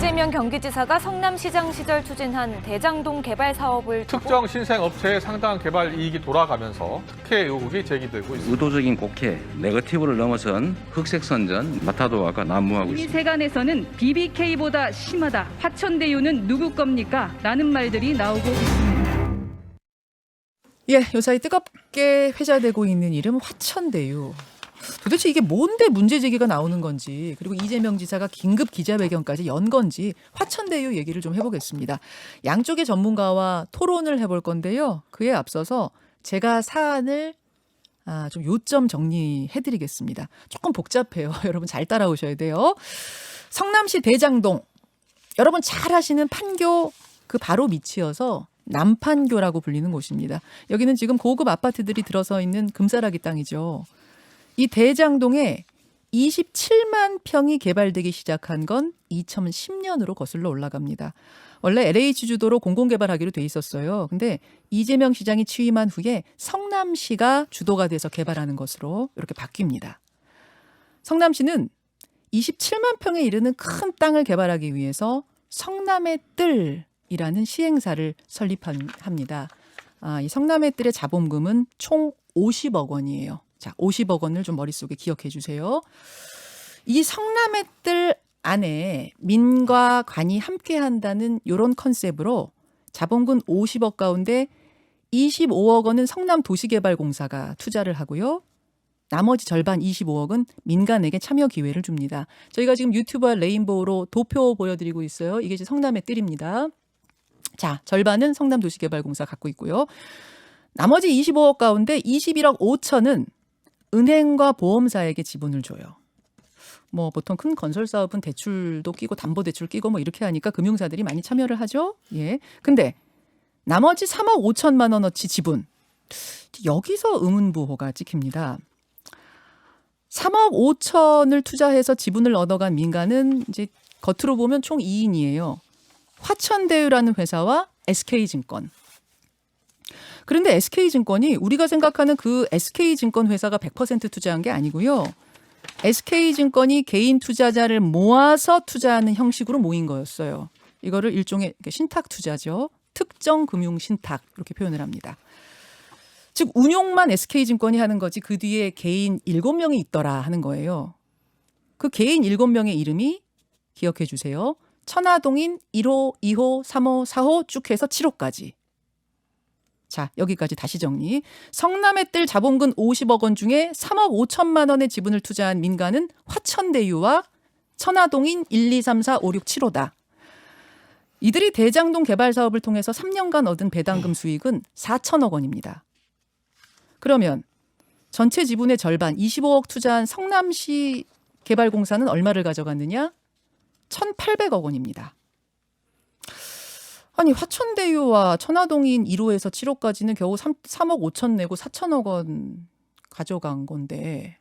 이재명 경기지사가 성남시장 시절 추진한 대장동 개발 사업을 특정 신생업체의 상당 개발 이익이 돌아가면서 특혜 의혹이 제기되고 있습니다. 의도적인 곡해, 네거티브를 넘어선 흑색선전, 마타도아가 난무하고 있습니다. 세간에서는 BBK보다 심하다. 화천대유는 누구 겁니까? 라는 말들이 나오고 있습니다. 예, 요사이 뜨겁게 회자되고 있는 이름 화천대유. 도대체 이게 뭔데 문제 제기가 나오는 건지, 그리고 이재명 지사가 긴급 기자회견까지 연 건지 화천대유 얘기를 좀 해보겠습니다. 양쪽의 전문가와 토론을 해볼 건데요. 그에 앞서서 제가 사안을 좀 요점 정리해드리겠습니다. 조금 복잡해요. 여러분 잘 따라오셔야 돼요. 성남시 대장동, 여러분 잘 아시는 판교 그 바로 밑이어서 남판교라고 불리는 곳입니다. 여기는 지금 고급 아파트들이 들어서 있는 금싸라기 땅이죠. 이 대장동에 27만 평이 개발되기 시작한 건 2010년으로 거슬러 올라갑니다. 원래 LH 주도로 공공개발하기로 돼 있었어요. 근데 이재명 시장이 취임한 후에 성남시가 주도가 돼서 개발하는 것으로 이렇게 바뀝니다. 성남시는 27만 평에 이르는 큰 땅을 개발하기 위해서 성남의 뜰이라는 시행사를 설립합니다. 이 성남의 뜰의 자본금은 총 50억 원이에요. 자, 50억 원을 좀 머릿속에 기억해 주세요. 이 성남의 뜰 안에 민과 관이 함께 한다는 이런 컨셉으로 자본금 50억 가운데 25억 원은 성남도시개발공사가 투자를 하고요. 나머지 절반 25억은 민간에게 참여 기회를 줍니다. 저희가 지금 유튜브와 레인보우로 도표 보여드리고 있어요. 이게 이제 성남의 뜰입니다. 자, 절반은 성남도시개발공사 갖고 있고요. 나머지 25억 가운데 21억 5천은 은행과 보험사에게 지분을 줘요. 뭐 보통 큰 건설 사업은 대출도 끼고 담보대출 끼고 뭐 이렇게 하니까 금융사들이 많이 참여를 하죠. 예. 근데 나머지 3억 5천만 원어치 지분. 여기서 의문부호가 찍힙니다. 3억 5천을 투자해서 지분을 얻어간 민간은 이제 겉으로 보면 총 2인이에요. 화천대유라는 회사와 SK증권. 그런데 SK증권이 우리가 생각하는 그 SK증권 회사가 100% 투자한 게 아니고요. SK증권이 개인 투자자를 모아서 투자하는 형식으로 모인 거였어요. 이거를 일종의 신탁 투자죠. 특정 금융 신탁 이렇게 표현을 합니다. 즉 운용만 SK증권이 하는 거지 그 뒤에 개인 7명이 있더라 하는 거예요. 그 개인 7명의 이름이 기억해 주세요. 천화동인 1호, 2호, 3호, 4호 쭉 해서 7호까지. 자, 여기까지 다시 정리. 성남의 뜰 자본금 50억 원 중에 3억 5천만 원의 지분을 투자한 민간은 화천대유와 천화동인 1, 2, 3, 4, 5, 6, 7호다. 이들이 대장동 개발 사업을 통해서 3년간 얻은 배당금 수익은 4천억 원입니다. 그러면 전체 지분의 절반 25억 투자한 성남시 개발공사는 얼마를 가져갔느냐? 1,800억 원입니다. 아니 화천대유와 천화동인 1호에서 7호까지는 겨우 3억 5천 내고 4천억 원 가져간 건데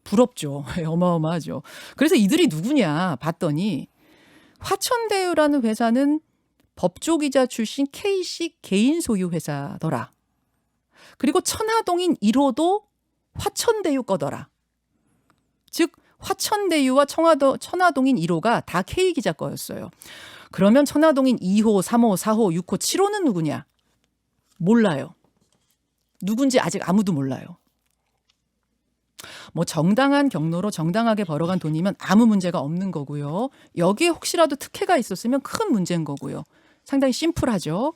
부럽죠. 어마어마하죠. 그래서 이들이 누구냐 봤더니 화천대유라는 회사는 법조기자 출신 K씨 개인 소유 회사더라. 그리고 천화동인 1호도 화천대유 거더라. 즉 화천대유와 천화동인 1호가 다 K기자 거였어요. 그러면 천화동인 2호, 3호, 4호, 6호, 7호는 누구냐? 몰라요. 누군지 아직 아무도 몰라요. 뭐 정당한 경로로 정당하게 벌어간 돈이면 아무 문제가 없는 거고요. 여기에 혹시라도 특혜가 있었으면 큰 문제인 거고요. 상당히 심플하죠.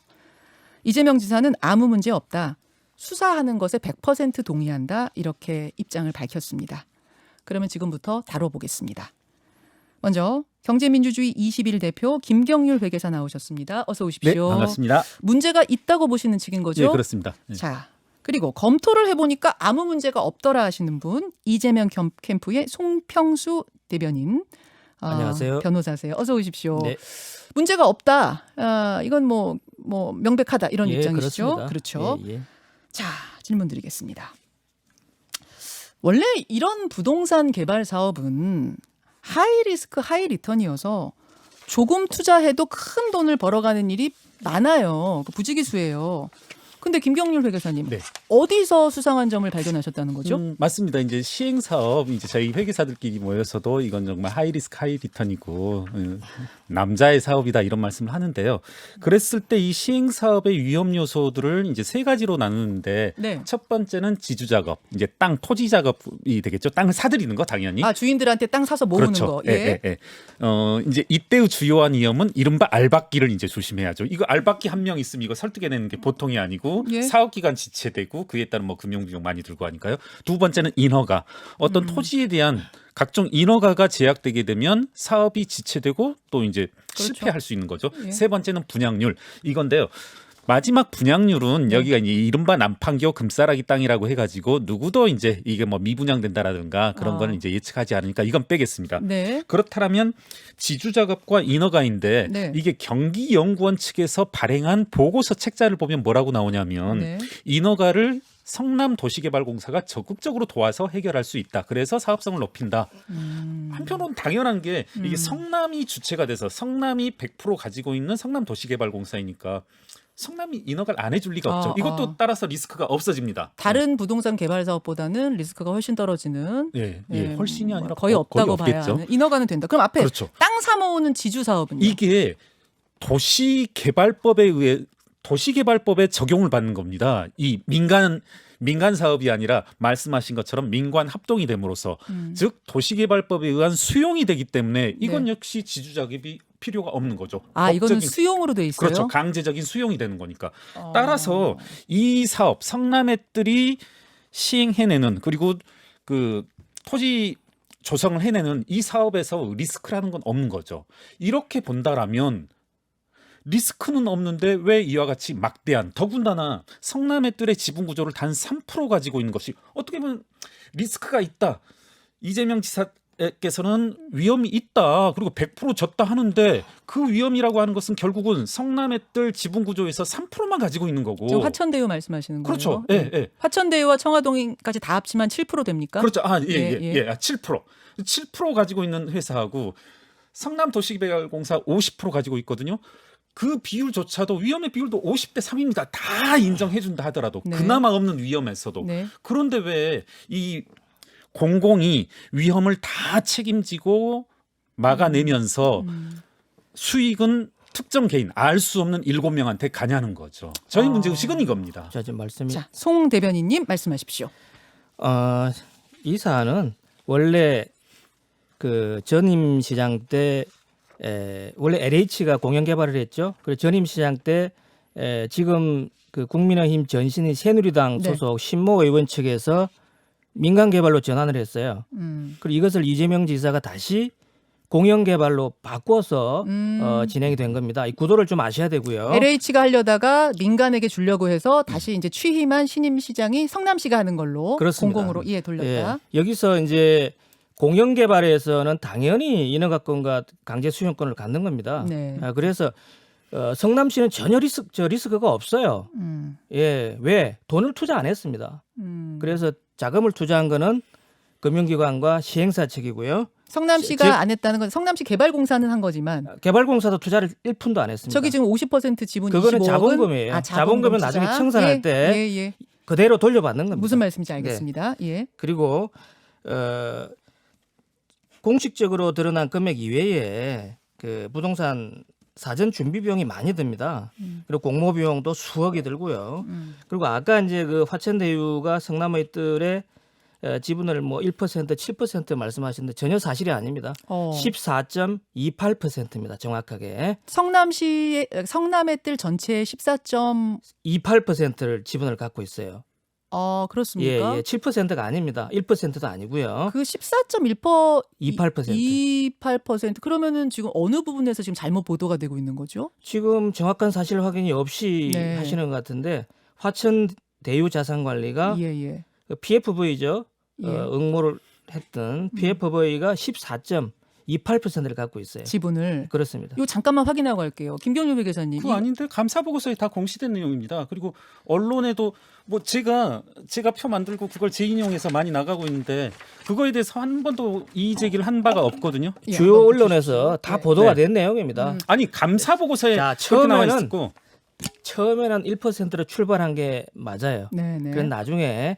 이재명 지사는 아무 문제 없다. 수사하는 것에 100% 동의한다. 이렇게 입장을 밝혔습니다. 그러면 지금부터 다뤄보겠습니다. 먼저 경제민주주의 21 대표 김경률 회계사 나오셨습니다. 어서 오십시오. 네, 반갑습니다. 문제가 있다고 보시는 측인 거죠? 네, 그렇습니다. 네. 자, 그리고 검토를 해보니까 아무 문제가 없더라 하시는 분 이재명 캠프의 송평수 대변인. 안녕하세요. 변호사세요. 어서 오십시오. 네. 문제가 없다. 이건 뭐 명백하다 이런 예, 입장이시죠? 그렇습니다. 그렇죠. 예, 예. 자, 질문 드리겠습니다. 원래 이런 부동산 개발 사업은 하이 리스크 하이 리턴이어서 조금 투자해도 큰 돈을 벌어가는 일이 많아요. 부지기수예요. 근데 김경률 회계사님 네. 어디서 수상한 점을 발견하셨다는 거죠? 맞습니다. 이제 시행 사업 이제 저희 회계사들끼리 모여서도 이건 정말 하이 리스크 하이 리턴이고 남자의 사업이다 이런 말씀을 하는데요. 그랬을 때 이 시행 사업의 위험 요소들을 이제 세 가지로 나누는데 네. 첫 번째는 지주 작업, 이제 땅 토지 작업이 되겠죠. 땅을 사들이는 거 당연히. 아 주인들한테 땅 사서 모으는 그렇죠. 거. 예. 이제 이때의 주요한 위험은 이른바 알박기를 이제 조심해야죠. 이거 알박기 한 명 있으면 이거 설득해내는 게 보통이 아니고 예. 사업 기간 지체되고 그에 따른 뭐 금융 비용 많이 들고 하니까요. 두 번째는 인허가. 어떤 토지에 대한 각종 인허가가 제약되게 되면 사업이 지체되고 또 이제 그렇죠. 실패할 수 있는 거죠. 예. 세 번째는 분양률. 이건데요. 마지막 분양률은 여기가 이제 이른바 남판교 금싸라기 땅이라고 해가지고 누구도 이제 이게 뭐 미분양된다라든가 그런 거는 이제 예측하지 않으니까 이건 빼겠습니다. 네. 그렇다면 지주 작업과 인허가인데 네. 이게 경기연구원 측에서 발행한 보고서 책자를 보면 뭐라고 나오냐면 네. 인허가를 성남도시개발공사가 적극적으로 도와서 해결할 수 있다. 그래서 사업성을 높인다. 한편으로는 당연한 게 이게 성남이 주체가 돼서 성남이 100% 가지고 있는 성남도시개발공사이니까 성남이 인허가를 안 해줄 리가 없죠. 이것도 따라서 리스크가 없어집니다. 다른 부동산 개발 사업보다는 리스크가 훨씬 떨어지는 예, 훨씬이 아니라 거의 없다고 봐야 없겠죠. 하는. 인허가는 된다. 그럼 앞에 그렇죠. 땅 사 모으는 지주 사업은요? 이게 도시개발법에 의해 도시개발법에 적용을 받는 겁니다. 이 민간 사업이 아니라 말씀하신 것처럼 민관 합동이 됨으로써 즉 도시개발법에 의한 수용이 되기 때문에 이건 네. 역시 지주 작업이 필요가 없는 거죠. 아 이거는 법적인- 수용으로 돼 있어요. 그렇죠. 강제적인 수용이 되는 거니까. 따라서 이 사업 성남의들이 시행해내는 그리고 그 토지 조성을 해내는 이 사업에서 리스크라는 건 없는 거죠. 이렇게 본다라면 리스크는 없는데 왜 이와 같이 막대한 더군다나 성남의들의 지분 구조를 단 3% 가지고 있는 것이 어떻게 보면 리스크가 있다. 이재명 지사께서는 위험이 있다. 그리고 100% 졌다 하는데 그 위험이라고 하는 것은 결국은 성남의들 지분 구조에서 3%만 가지고 있는 거고. 지금 화천대유 말씀하시는 거예요? 그렇죠. 예, 예. 화천대유와 청화동까지 다 합치면 7% 됩니까? 그렇죠. 예, 예. 7%. 7% 가지고 있는 회사하고 성남도시개발공사 50% 가지고 있거든요. 그 비율조차도 위험의 비율도 50대 3입니다. 다 인정해 준다 하더라도 네. 그나마 없는 위험에서도. 네. 그런데 왜 이 공공이 위험을 다 책임지고 막아내면서 수익은 특정 개인 알 수 없는 7명한테 가냐는 거죠. 저희 문제의식은 이겁니다. 자, 지금 말씀이 자, 송 대변인님 말씀하십시오. 이 사안은 원래 그 전임 시장 때 원래 LH가 공영 개발을 했죠. 그리고 전임 시장 때 지금 그 국민의힘 전신인 새누리당 네. 소속 신모 의원 측에서 민간 개발로 전환을 했어요. 그리고 이것을 이재명 지사가 다시 공영 개발로 바꿔서 진행이 된 겁니다. 이 구도를 좀 아셔야 되고요. LH가 하려다가 민간에게 주려고 해서 다시 이제 취임한 신임 시장이 성남시가 하는 걸로 그렇습니다. 공공으로 돌렸다. 예. 여기서 이제 공영 개발에서는 당연히 인허가권과 강제 수용권을 갖는 겁니다. 네. 그래서 성남시는 전혀 리스크가 없어요. 예, 왜 돈을 투자 안 했습니다. 그래서 자금을 투자한 거는 금융기관과 시행사 측이고요. 성남시가 즉- 안 했다는 건 성남시 개발공사는 한 거지만 개발공사도 투자를 1푼도 안 했습니다. 저기 지금 50% 지분 그거는 25억은 자본금이에요. 자본금은 투자. 나중에 청산할 때 예, 예. 그대로 돌려받는 겁니다. 무슨 말씀인지 알겠습니다. 예. 그리고 공식적으로 드러난 금액 이외에 그 부동산 사전 준비 비용이 많이 듭니다. 그리고 공모 비용도 수억이 들고요. 그리고 아까 이제 그 화천대유가 성남의들의 지분을 뭐 1%, 7% 말씀하셨는데 전혀 사실이 아닙니다. 14.28%입니다. 정확하게. 성남의 뜰 전체의 28%를 지분을 갖고 있어요. 그렇습니까? 예, 7%가 아닙니다. 1%도 아니고요. 그 14.1% 28%. 28% 그러면은 지금 어느 부분에서 지금 잘못 보도가 되고 있는 거죠? 지금 정확한 사실 확인이 없이 네. 하시는 것 같은데 화천대유자산관리가 예. 그 PFV죠. 예. 응모를 했던 PFV가 14.28%를 갖고 있어요. 지분을. 그렇습니다. 이거 잠깐만 확인하고 갈게요. 김경률 회계사님. 그거 아닌데 감사 보고서에 다 공시된 내용입니다. 그리고 언론에도 뭐 제가 표 만들고 그걸 재인용해서 많이 나가고 있는데 그거에 대해서 한 번도 이의 제기를 한 바가 없거든요. 주요 언론에서 다 보도가 네. 된 내용입니다. 아니 감사 보고서에 자, 그렇게 나와 처음에는 있었고 처음에는 1%로 출발한 게 맞아요. 네네. 그런 나중에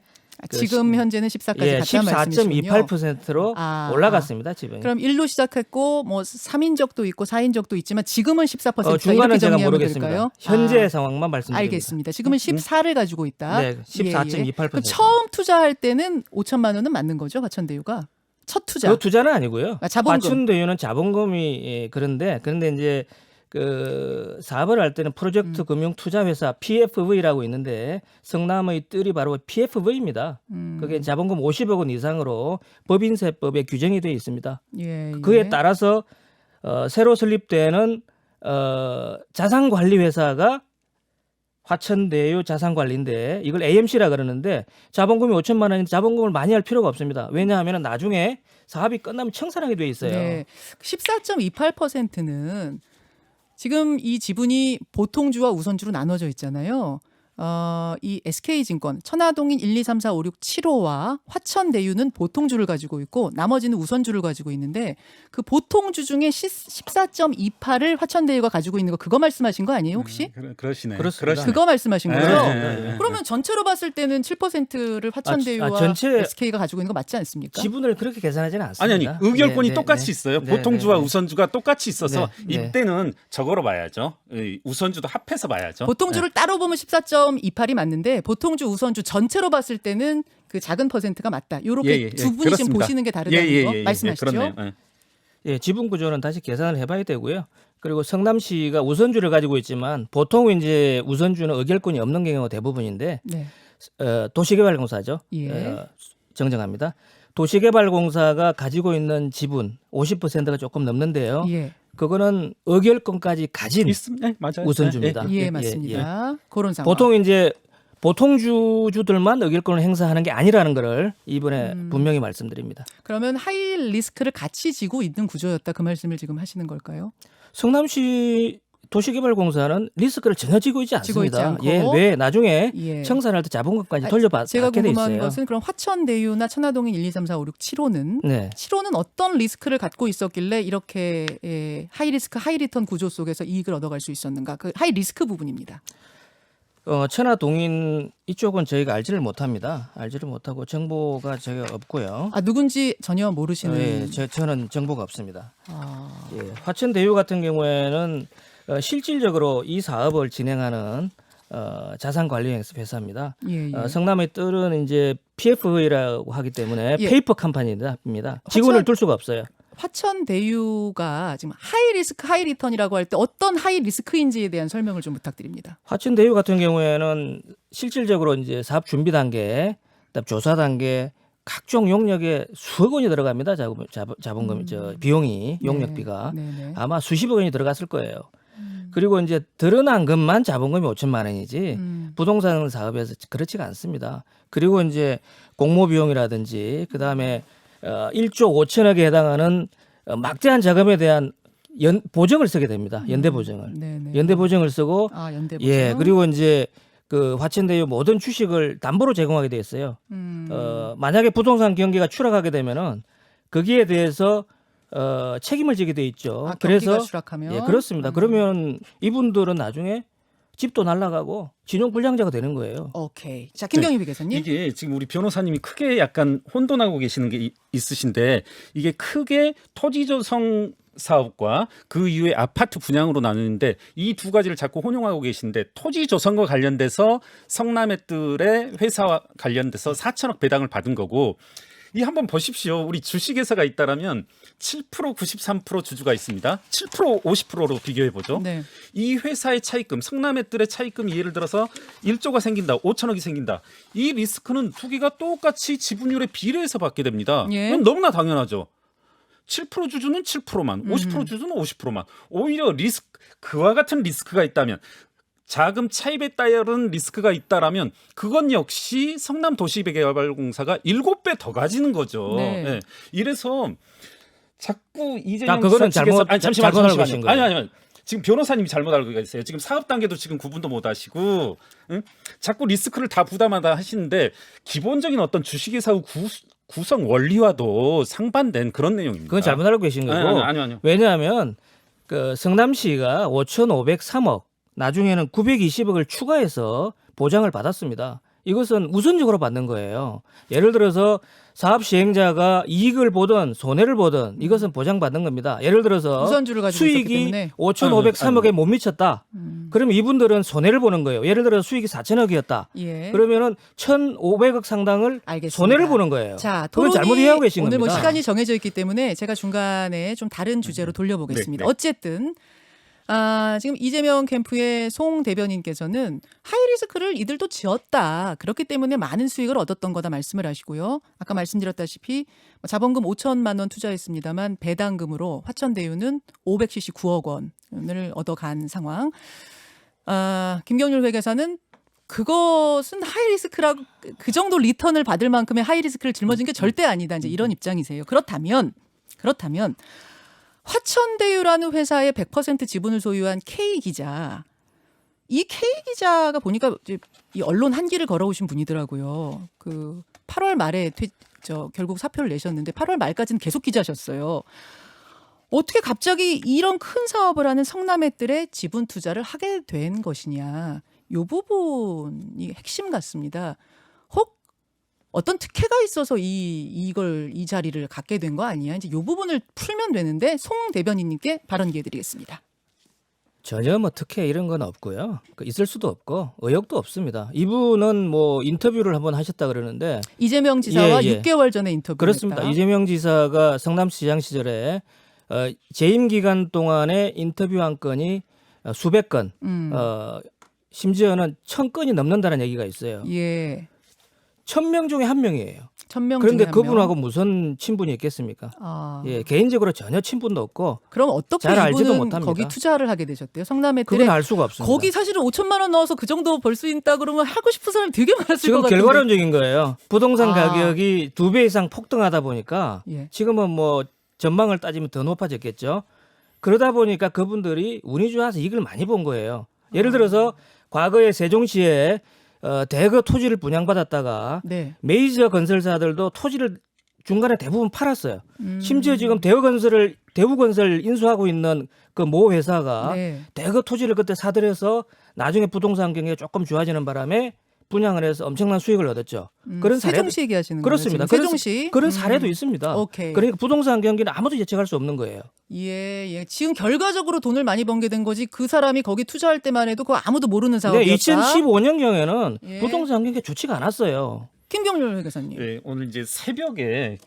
지금 현재는 14까지 예, 갔다 말씀이시군요. 14.28%로 올라갔습니다. 지금. 그럼 1로 시작했고 뭐 3인적도 있고 4인적도 있지만 지금은 14%가 중간은 이렇게 제가 정리하면 모르겠습니다. 될까요? 현재 상황만 말씀드립니다. 알겠습니다. 지금은 14를 가지고 있다. 네, 14.28%. 그럼 처음 투자할 때는 5천만 원은 맞는 거죠, 화천대유가? 첫 투자. 그 투자는 아니고요. 자본금. 화천대유는 자본금이 그런데 이제 그 사업을 할 때는 프로젝트 금융 투자 회사 PFV라고 있는데 성남의 뜰이 바로 PFV입니다. 그게 자본금 50억 원 이상으로 법인세법에 규정이 되어 있습니다. 예, 그에 따라서 새로 설립되는 자산관리 회사가 화천대유 자산관리인데 이걸 AMC라 그러는데 자본금이 5천만 원인데 자본금을 많이 할 필요가 없습니다. 왜냐하면 나중에 사업이 끝나면 청산하게 돼 있어요. 네. 14.28%는 지금 이 지분이 보통주와 우선주로 나눠져 있잖아요. 이 SK증권, 천화동인 1, 2, 3, 4, 5, 6, 7호와 화천대유는 보통주를 가지고 있고 나머지는 우선주를 가지고 있는데 그 보통주 중에 14.28을 화천대유가 가지고 있는 거 그거 말씀하신 거 아니에요 혹시? 그러시네. 그렇습니다. 그거 말씀하신 거죠? 네. 그러면 전체로 봤을 때는 7%를 화천대유와 전체 SK가 가지고 있는 거 맞지 않습니까? 지분을 그렇게 계산하지는 아니 않습니다. 의결권이 네, 똑같이 네, 있어요. 네, 보통주와 네, 네. 우선주가 똑같이 있어서 네, 네. 이때는 저거로 봐야죠. 우선주도 합해서 봐야죠. 보통주를 따로 보면 14.28이 맞는데 보통주 우선주 전체로 봤을 때는 그 작은 퍼센트가 맞다. 이렇게 두 분이 지금 그렇습니다. 보시는 게 다르다는 거 말씀하시죠? 그렇네요. 예. 예, 지분 구조는 다시 계산을 해봐야 되고요. 그리고 성남시가 우선주를 가지고 있지만 보통 이제 우선주는 의결권이 없는 경우가 대부분인데 네. 도시개발공사죠. 예. 정정합니다. 도시개발공사가 가지고 있는 지분 50%가 조금 넘는데요. 예. 그거는 의결권까지 가진 있습니다. 네, 맞아요. 우선주입니다. 예, 맞습니다. 그런 상황. 보통 이제 보통주들만 의결권을 행사하는 게 아니라는 것을 이번에 분명히 말씀드립니다. 그러면 하이 리스크를 같이 지고 있는 구조였다 그 말씀을 지금 하시는 걸까요? 성남시 도시개발공사는 리스크를 전혀 지고 있지 지고 있지 않습니다. 않고. 예, 왜 나중에 예. 청산할 때 자본금까지 제가 돌려받게 돼 궁금한 있어요. 것은 그럼 화천대유나 천화동인 1, 2, 3, 4, 5, 6, 7호는 네. 7호는 어떤 리스크를 갖고 있었길래 이렇게 하이 리스크 하이 리턴 구조 속에서 이익을 얻어갈 수 있었는가? 그 하이 리스크 부분입니다. 천화동인 이쪽은 저희가 알지를 못합니다. 알지를 못하고 정보가 제가 없고요. 아 누군지 전혀 모르시는. 예, 저는 정보가 없습니다. 아, 예, 화천대유 같은 경우에는 실질적으로 이 사업을 진행하는 자산관리 회사입니다. 예, 예. 성남의 뜰은 이제 PFV라고 하기 때문에 예. 페이퍼 컴퍼니입니다. 직원을 둘 수가 없어요. 화천대유가 지금 하이 리스크 하이 리턴이라고 할 때 어떤 하이 리스크인지에 대한 설명을 좀 부탁드립니다. 화천대유 같은 경우에는 실질적으로 이제 사업 준비 단계, 그다음 조사 단계 각종 용역에 수억 원이 들어갑니다. 자본금 비용이 용역비가 네네. 아마 수십억 원이 들어갔을 거예요. 그리고 이제 드러난 것만 자본금이 5천만 원이지 부동산 사업에서 그렇지가 않습니다. 그리고 이제 공모 비용이라든지 그다음에 1조 5천억에 해당하는 막대한 자금에 대한 보증을 쓰게 됩니다. 연대 보증을. 네네. 연대 보증을 쓰고 연대 보증. 예, 그리고 이제 그 화천대유 모든 주식을 담보로 제공하게 돼 있어요. 만약에 부동산 경기가 추락하게 되면은 거기에 대해서 책임을 지게 돼 있죠. 경기가 추락하면. 예, 그렇습니다. 그러면 이분들은 나중에 집도 날아가고 진용 불량자가 되는 거예요. 오케이. 자, 김경희 비교사님. 이게 지금 우리 변호사님이 크게 약간 혼돈하고 계시는 게 있으신데 이게 크게 토지조성 사업과 그 이후에 아파트 분양으로 나누는데 이 두 가지를 자꾸 혼용하고 계신데 토지조성과 관련돼서 성남의뜰의 회사와 관련돼서 4천억 배당을 받은 거고 이 한번 보십시오. 우리 주식회사가 있다라면 7% 93% 주주가 있습니다. 7% 50%로 비교해 보죠. 네. 이 회사의 차입금, 성남의뜰의 차입금이 예를 들어서 1조가 생긴다, 5천억이 생긴다. 이 리스크는 두 개가 똑같이 지분율에 비례해서 받게 됩니다. 예. 그건 너무나 당연하죠. 7% 주주는 7%만, 50% 주주는 50%만. 오히려 그와 같은 리스크가 있다면 자금 차입에 따른 리스크가 있다라면 그건 역시 성남도시개발공사가 7배 더 가지는 거죠. 네. 네. 이래서 자꾸 이재명 그거는 지사 측에서 잘못 알고 계신 거예요. 아니. 지금 변호사님이 잘못 알고 계세요. 지금 사업 단계도 지금 구분도 못 하시고 자꾸 리스크를 다 부담하다 하시는데 기본적인 어떤 주식회사의 구성 원리와도 상반된 그런 내용입니다. 그건 잘못 알고 계신 거고. 아니요. 왜냐하면 그 성남시가 5,503억 나중에는 920억을 추가해서 보장을 받았습니다. 이것은 우선적으로 받는 거예요. 예를 들어서 사업 시행자가 이익을 보든 손해를 보든 이것은 보장받는 겁니다. 예를 들어서 우선주를 가지고 있었기 수익이 때문에. 5,503억에 못 미쳤다. 그러면 이분들은 손해를 보는 거예요. 예를 들어 수익이 4천억이었다. 예. 그러면은 1,500억 상당을 알겠습니다. 손해를 보는 거예요. 자, 그걸 토론이 잘못 이해하고 계신 오늘 겁니다. 뭐 시간이 정해져 있기 때문에 제가 중간에 좀 다른 주제로 돌려보겠습니다. 네. 어쨌든 지금 이재명 캠프의 송 대변인께서는 하이리스크를 이들도 지었다. 그렇기 때문에 많은 수익을 얻었던 거다 말씀을 하시고요. 아까 말씀드렸다시피 자본금 5천만 원 투자했습니다만 배당금으로 화천대유는 579억 원을 얻어간 상황. 김경률 회계사는 그것은 하이리스크라고 그 정도 리턴을 받을 만큼의 하이리스크를 짊어진 게 절대 아니다. 이제 이런 입장이세요. 그렇다면 화천대유라는 회사의 100% 지분을 소유한 K 기자, 이 K 기자가 보니까 이제 이 언론 한기를 걸어오신 분이더라고요. 그 8월 말에 결국 사표를 내셨는데 8월 말까지는 계속 기자셨어요. 어떻게 갑자기 이런 큰 사업을 하는 성남의들의 지분 투자를 하게 된 것이냐? 이 부분이 핵심 같습니다. 혹 어떤 특혜가 있어서 이 자리를 갖게 된 거 아니야? 이제 이 부분을 풀면 되는데 송 대변인님께 발언 기회 드리겠습니다. 전혀 뭐 특혜 이런 건 없고요. 있을 수도 없고 의혹도 없습니다. 이분은 뭐 인터뷰를 한번 하셨다 그러는데 이재명 지사와 예. 6개월 전에 인터뷰를 그렇습니다. 했다. 이재명 지사가 성남시장 시절에 재임 기간 동안에 인터뷰한 건이 수백 건, 심지어는 1,000건이 넘는다는 얘기가 있어요. 예. 1,000명 중에 한 명이에요. 1,000명 그런데 중에 한 그분하고 명. 무슨 친분이 있겠습니까? 아. 예, 개인적으로 전혀 친분도 없고 그럼 어떻게 잘 알지도 이분은 못합니다. 거기 투자를 하게 되셨대요? 성남의 그건 알 수가 없습니다. 거기 사실은 5천만 원 넣어서 그 정도 벌 수 있다 그러면 하고 싶은 사람이 되게 많았을 것 지금 같은데. 결과론적인 거예요. 부동산 아. 가격이 2배 이상 폭등하다 보니까 예. 지금은 뭐 전망을 따지면 더 높아졌겠죠. 그러다 보니까 그분들이 운이 좋아서 이익을 많이 본 거예요. 예를 들어서 과거에 세종시에 대거 토지를 분양받았다가 네. 메이저 건설사들도 토지를 중간에 대부분 팔았어요. 심지어 지금 대우건설 인수하고 있는 그 모 회사가 네. 대거 토지를 그때 사들여서 나중에 부동산 경기가 조금 좋아지는 바람에 분양을 해서 엄청난 수익을 얻었죠. 그런 사례도 세종시 얘기하시는 거예요? 그렇습니다. 지금? 세종시 그런 사례도 있습니다. 오케이. 그러니까 부동산 경기는 아무도 예측할 수 없는 거예요. 예. 지금 결과적으로 돈을 많이 번게 된 거지 그 사람이 거기 투자할 때만 해도 그거 아무도 모르는 네, 사업이었다. 2015년경에는 예. 부동산 경기가 좋지가 않았어요. 김경률 회계사님. 네, 오늘 이제 새벽에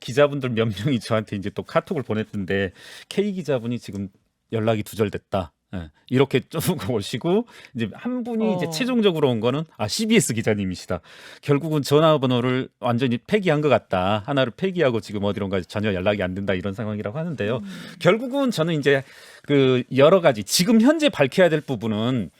기자분들 몇 명이 저한테 이제 또 카톡을 보냈던데 K 기자분이 지금 연락이 두절됐다. 예, 이렇게 좀 오시고 이제 한 분이 이제 최종적으로 온 거는 CBS 기자님이시다. 결국은 전화번호를 완전히 폐기한 것 같다. 하나를 폐기하고 지금 어디론가 전혀 연락이 안 된다 이런 상황이라고 하는데요. 결국은 저는 이제 그 여러 가지 지금 현재 밝혀야 될 부분은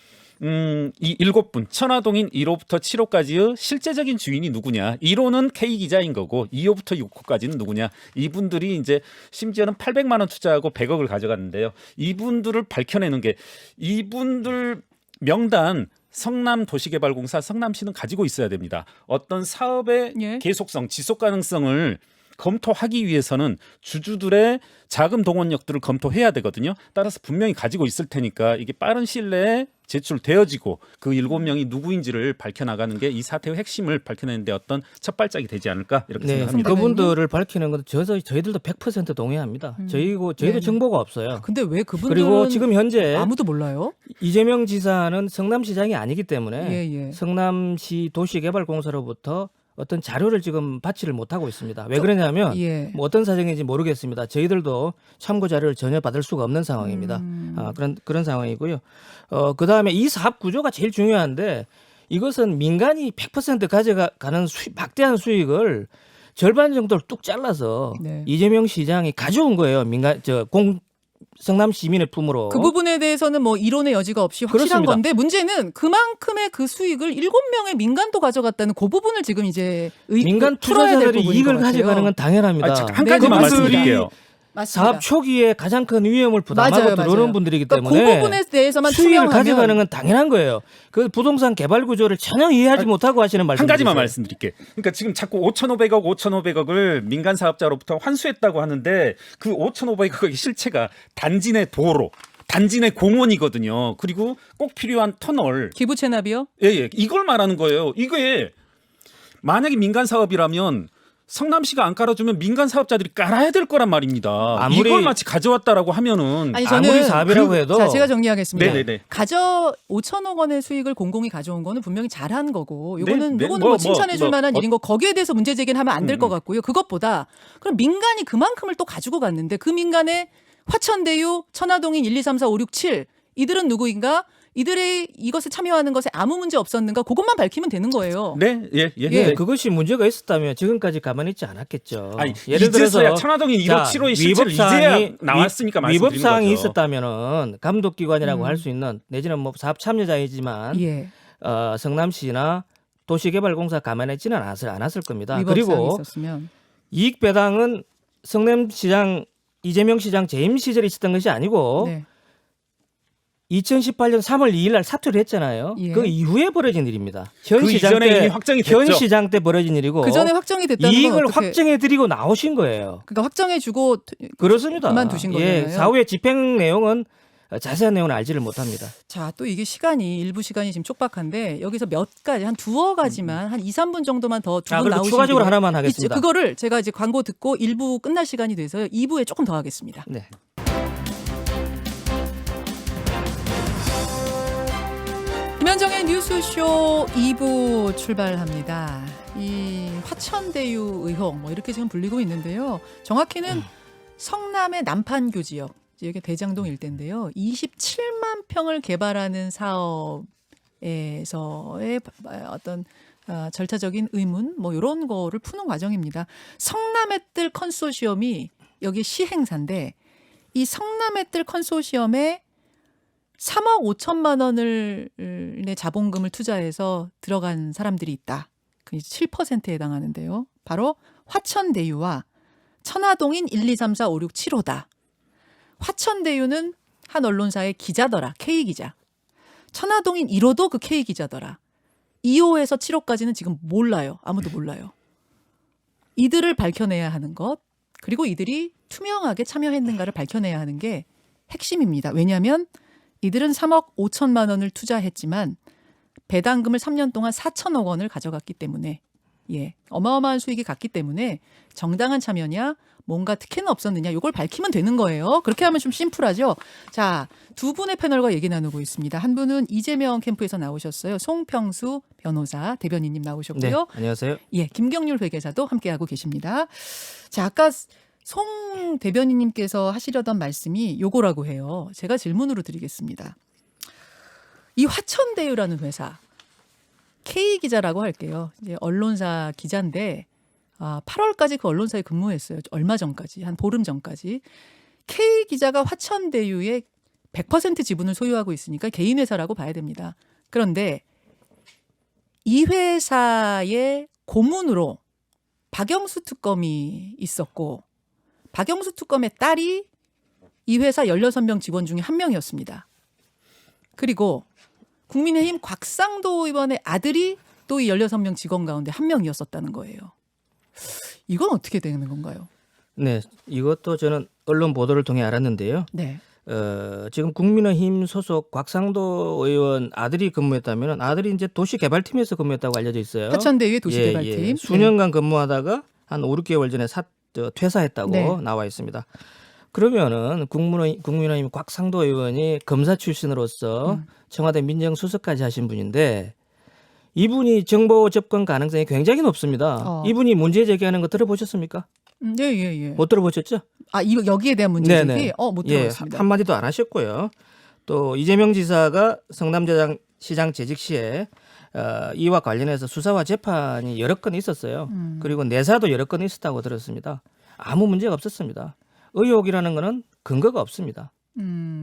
이 7분 천화동인 1호부터 7호까지의 실제적인 주인이 누구냐. 1호는 K 기자인 거고 2호부터 6호까지는 누구냐. 이분들이 이제 심지어는 800만 원 투자하고 100억을 가져갔는데요. 이분들을 밝혀내는 게 이분들 명단 성남도시개발공사 성남시는 가지고 있어야 됩니다. 어떤 사업의 예. 계속성, 지속 가능성을 검토하기 위해서는 주주들의 자금 동원력들을 검토해야 되거든요. 따라서 분명히 가지고 있을 테니까 이게 빠른 시일 내에 제출되어지고 그 7명이 누구인지를 밝혀나가는 게 이 사태의 핵심을 밝혀내는 데 어떤 첫 발짝이 되지 않을까 이렇게 네, 생각합니다. 그분들을 밝히는 건 저희들도 100% 동의합니다. 저희도 네네. 정보가 없어요. 근데 왜 그분들은 그리고 지금 현재 아무도 몰라요? 이재명 지사는 성남시장이 아니기 때문에 예. 성남시 도시개발공사로부터 어떤 자료를 지금 받지를 못하고 있습니다. 왜 그러냐면 예. 뭐 어떤 사정인지 모르겠습니다. 저희들도 참고 자료를 전혀 받을 수가 없는 상황입니다. 그런 상황이고요. 그 다음에 이 사업 구조가 제일 중요한데 이것은 민간이 100% 가져가는 막대한 수익을 절반 정도를 뚝 잘라서 네. 이재명 시장이 가져온 거예요. 성남 시민의 품으로. 그 부분에 대해서는 뭐 이론의 여지가 없이 확실한 그렇습니다. 건데 문제는 그만큼의 그 수익을 7명의 민간도 가져갔다는 그 부분을 지금 이제 민간 풀어야 될 투자자들이 부분인 이익을 것 같아요. 가져가는 건 당연합니다. 한 네, 가지만 그분들이 말씀드릴게요. 맞습니다. 사업 초기에 가장 큰 위험을 부담하고 맞아요. 들어오는 분들이기 그러니까 때문에 그 부분에 대해서만 수익을 투명하면 가져가는 건 당연한 거예요. 그 부동산 개발 구조를 전혀 이해하지 못하고 하시는 말씀. 한 가지만 말씀드릴게요. 그러니까 지금 자꾸 5,500억을 민간 사업자로부터 환수했다고 하는데 그 5,500억의 실체가 단지 내 도로, 단지 내 공원이거든요. 그리고 꼭 필요한 터널. 기부 체납이요? 예, 이걸 말하는 거예요. 이게 만약에 민간 사업이라면 성남시가 안 깔아주면 민간 사업자들이 깔아야 될 거란 말입니다. 아무리- 이걸 마치 가져왔다라고 하면은 아니 저는 아무리 사업이라고 해도 자, 제가 정리하겠습니다. 네네네. 5천억 원의 수익을 공공이 가져온 거는 분명히 잘한 거고 요거는 네, 요거는 뭐, 뭐 칭찬해 줄 뭐, 만한 어- 일인 거 거기에 대해서 문제 제기는 하면 안 될 것 같고요. 그것보다 그럼 민간이 그만큼을 또 가지고 갔는데 그 민간에 화천대유, 천화동인 1, 2, 3, 4, 5, 6, 7 이들은 누구인가? 이들의 이것에 참여하는 것에 아무 문제 없었는가? 그것만 밝히면 되는 거예요. 네, 예. 예, 그것이 문제가 있었다면 지금까지 가만히 있지 않았겠죠. 아니, 예를 이제서야 들어서 천화동인 1호, 7호의 실체를 위법 이제야 사항이 나왔으니까 위법 말씀드린 사항이 거죠. 있었다면은 감독기관이라고 할 수 있는 내지는 뭐 사업 참여자이지만 예. 성남시나 도시개발공사 가만히 있지는 않았을 겁니다. 위법 사항이 그리고 있었으면 이익 배당은 성남시장 이재명 시장 재임 시절에 있었던 것이 아니고 네. 2018년 3월 2일 날 사퇴를 했잖아요. 예. 그 이후에 벌어진 일입니다. 현 그 시장 이전에 때 이미 확정이 됐죠. 현 시장 때 벌어진 일이고 그 전에 확정이 됐다는 건 이익을 어떻게 확정해 드리고 나오신 거예요. 그러니까 확정해주고 그렇습니다. 그만두신 예, 거잖아요. 사후에 집행 내용은 자세한 내용은 알지를 못합니다. 자, 또 이게 시간이 일부 시간이 지금 촉박한데 여기서 몇 가지 한 두어 가지만 한 2, 3분 정도만 더 두 분 그리고 나오시면 추가적으로 하나만 하겠습니다. 그거를 제가 이제 광고 듣고 1부 끝날 시간이 돼서 2부에 조금 더 하겠습니다. 네. 김현정의 뉴스쇼 2부 출발합니다. 이 화천대유 의혹 뭐 이렇게 지금 불리고 있는데요. 정확히는 성남의 남판교 지역, 여기 대장동 일대인데요. 27만 평을 개발하는 사업에서의 어떤 절차적인 의문 뭐 이런 거를 푸는 과정입니다. 성남의 뜰 컨소시엄이 여기 시행사인데 이 성남의 뜰 컨소시엄에 3억 5천만 원을 의 자본금을 투자해서 들어간 사람들이 있다. 그 7%에 해당하는데요. 바로 화천대유와 천화동인 1, 2, 3, 4, 5, 6, 7호다. 화천대유는 한 언론사의 기자더라. K기자. 천화동인 1호도 그 K기자더라. 2호에서 7호까지는 지금 몰라요. 아무도 몰라요. 이들을 밝혀내야 하는 것, 그리고 이들이 투명하게 참여했는가를 밝혀내야 하는 게 핵심입니다. 왜냐하면 이들은 3억 5천만 원을 투자했지만 배당금을 3년 동안 4천억 원을 가져갔기 때문에 어마어마한 수익이 갔기 때문에 정당한 참여냐 뭔가 특혜는 없었느냐 이걸 밝히면 되는 거예요. 그렇게 하면 좀 심플하죠. 자, 두 분의 패널과 얘기 나누고 있습니다. 한 분은 이재명 캠프에서 나오셨어요. 송평수 변호사 대변인님 나오셨고요. 네, 안녕하세요. 예, 김경률 회계사도 함께하고 계십니다. 자, 아까 송 대변인님께서 하시려던 말씀이 요거라고 해요. 제가 질문으로 드리겠습니다. 이 화천대유라는 회사, K기자라고 할게요. 이제 언론사 기자인데 8월까지 그 언론사에 근무했어요. 얼마 전까지, 한 보름 전까지. K기자가 화천대유의 100% 지분을 소유하고 있으니까 개인 회사라고 봐야 됩니다. 그런데 이 회사의 고문으로 박영수 특검이 있었고 박영수 특검의 딸이 이 회사 16명 직원 중에 한 명이었습니다. 그리고 국민의힘 곽상도 의원의 아들이 또 이 16명 직원 가운데 한 명이었었다는 거예요. 이건 어떻게 되는 건가요? 네, 이것도 저는 언론 보도를 통해 알았는데요. 네. 지금 국민의힘 소속 곽상도 의원 아들이 근무했다면 아들이 이제 도시개발팀에서 근무했다고 알려져 있어요. 화천대유의 도시개발팀. 예. 수년간 근무하다가 한 5, 6개월 전에 퇴사했다고 네. 나와 있습니다. 그러면은 국민의힘 곽상도 의원이 검사 출신으로서 청와대 민정수석까지 하신 분인데 이분이 정보 접근 가능성이 굉장히 높습니다. 이분이 문제 제기하는 거 들어보셨습니까? 네, 예, 예. 못 들어보셨죠? 이거 여기에 대한 문제 네네. 제기? 못 예, 들어봤습니다. 한마디도 안 하셨고요. 또 이재명 지사가 성남시장 재직 시에 이와 관련해서 수사와 재판이 여러 건 있었어요. 그리고 내사도 여러 건 있었다고 들었습니다. 아무 문제가 없었습니다. 의혹이라는 거는 근거가 없습니다.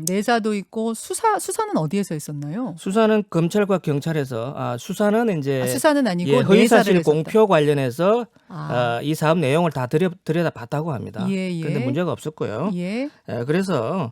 내사도 있고 수사는 어디에서 했었나요? 수사는 검찰과 경찰에서 수사는 이제 수사는 아니고 예, 허위사실 내사를 했었다. 공표 관련해서 아. 이 사업 내용을 다 들여다봤다고 합니다. 예, 예. 그런데 문제가 없었고요. 예. 그래서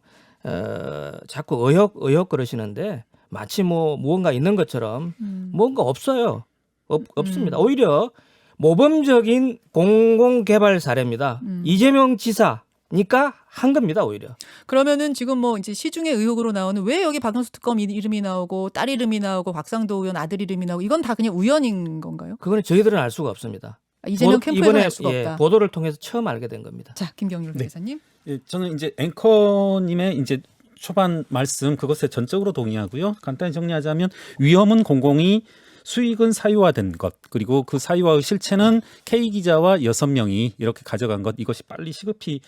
자꾸 의혹 그러시는데 마치 뭐 무언가 있는 것처럼 뭔가 없어요. 없습니다. 오히려 모범적인 공공개발 사례입니다. 이재명 지사님이 되니까 한 겁니다, 오히려. 그러면은 지금 뭐 이제 시중의 의혹으로 나오는 왜 여기 박영수 특검 이름이 나오고 딸 이름이 나오고 박상도 의원 아들 이름이 나오고 이건 다 그냥 우연인 건가요? 그거는 저희들은 알 수가 없습니다. 이재명 캠프에는 이번에 알 수가 없다. 보도를 통해서 처음 알게 된 겁니다. 자, 김경률 회장님. 예, 저는 이제 앵커님의 이제 초반 말씀 그것에 전적으로 동의하고요. 간단히 정리하자면 위험은 공공이 수익은 사유화된 것 그리고 그 사유화의 실체는 K 기자와 6명이 이렇게 가져간 것 이것이 빨리 시급히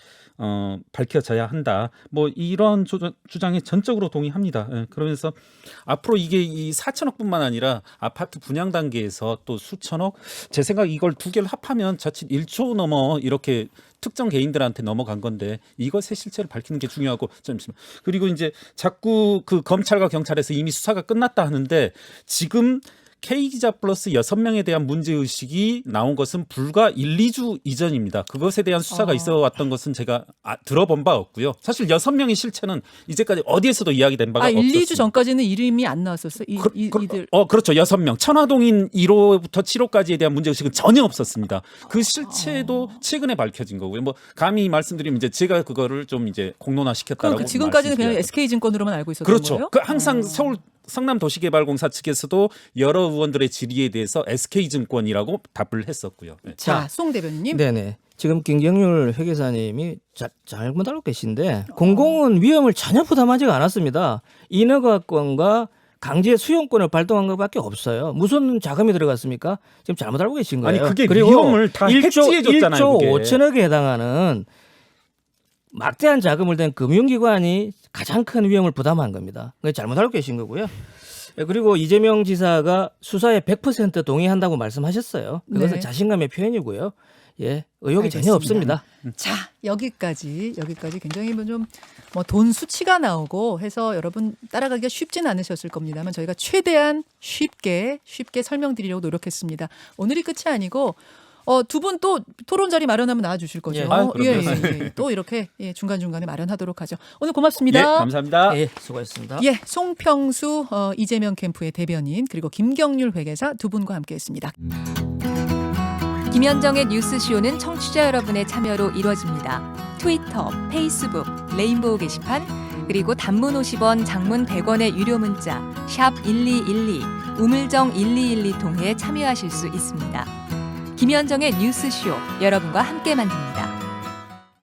밝혀져야 한다. 뭐 이런 주장에 전적으로 동의합니다. 예, 그러면서 앞으로 이게 이 4천억뿐만 아니라 아파트 분양 단계에서 또 수천억 제 생각 이걸 두 개를 합하면 자칫 1조 넘어 이렇게 특정 개인들한테 넘어간 건데 이것의 실체를 밝히는 게 중요하고 잠시만 그리고 이제 자꾸 그 검찰과 경찰에서 이미 수사가 끝났다 하는데 지금 K기자 플러스 6명에 대한 문제의식이 나온 것은 불과 1, 2주 이전입니다. 그것에 대한 수사가 있어 왔던 것은 제가 들어본 바 없고요. 사실 6명의 실체는 이제까지 어디에서도 이야기된 바가 1, 없었습니다. 2주 전까지는 이름이 안 나왔었어요? 이들. 그렇죠. 6명. 천화동인 1호부터 7호까지에 대한 문제의식은 전혀 없었습니다. 그 실체도 최근에 밝혀진 거고요. 뭐 감히 말씀드리면 이제 제가 그거를 좀 이제 공론화시켰다라고 그럼 지금까지는 그냥 말씀드려야 SK증권으로만 알고 있었던 그렇죠. 거예요? 그 항상 서울 성남도시개발공사 측에서도 여러 의원들의 질의에 대해서 SK증권이라고 답을 했었고요. 네. 자, 송 대변인님. 네네. 지금 김경률 회계사님이 잘못 알고 계신데 공공은 위험을 전혀 부담하지가 않았습니다. 인허가권과 강제 수용권을 발동한 것밖에 없어요. 무슨 자금이 들어갔습니까? 지금 잘못 알고 계신 거예요. 아니 그게 그리고 위험을 다 해지해줬잖아요. 1조 그게. 5천억에 해당하는 막대한 자금을 댄 금융기관이 가장 큰 위험을 부담한 겁니다. 그게 잘못 알고 계신 거고요. 그리고 이재명 지사가 수사에 100% 동의한다고 말씀하셨어요. 그것은 네. 자신감의 표현이고요. 예, 의혹이 알겠습니다. 전혀 없습니다. 자, 여기까지 굉장히 좀 뭐 돈 수치가 나오고 해서 여러분 따라가기가 쉽진 않으셨을 겁니다만 저희가 최대한 쉽게 설명드리려고 노력했습니다. 오늘이 끝이 아니고 두 분 또 토론 자리 마련하면 나와 주실 거죠? 예. 또 이렇게 중간중간에 마련하도록 하죠. 오늘 고맙습니다. 예, 감사합니다. 예, 수고하셨습니다. 예, 송평수 이재명 캠프의 대변인 그리고 김경률 회계사 두 분과 함께했습니다. 김현정의 뉴스쇼는 청취자 여러분의 참여로 이루어집니다. 트위터, 페이스북, 레인보우 게시판, 그리고 단문 50원, 장문 100원의 유료 문자 샵 1212, 우물정 1212 통해 참여하실 수 있습니다. 김현정의 뉴스쇼, 여러분과 함께 만듭니다.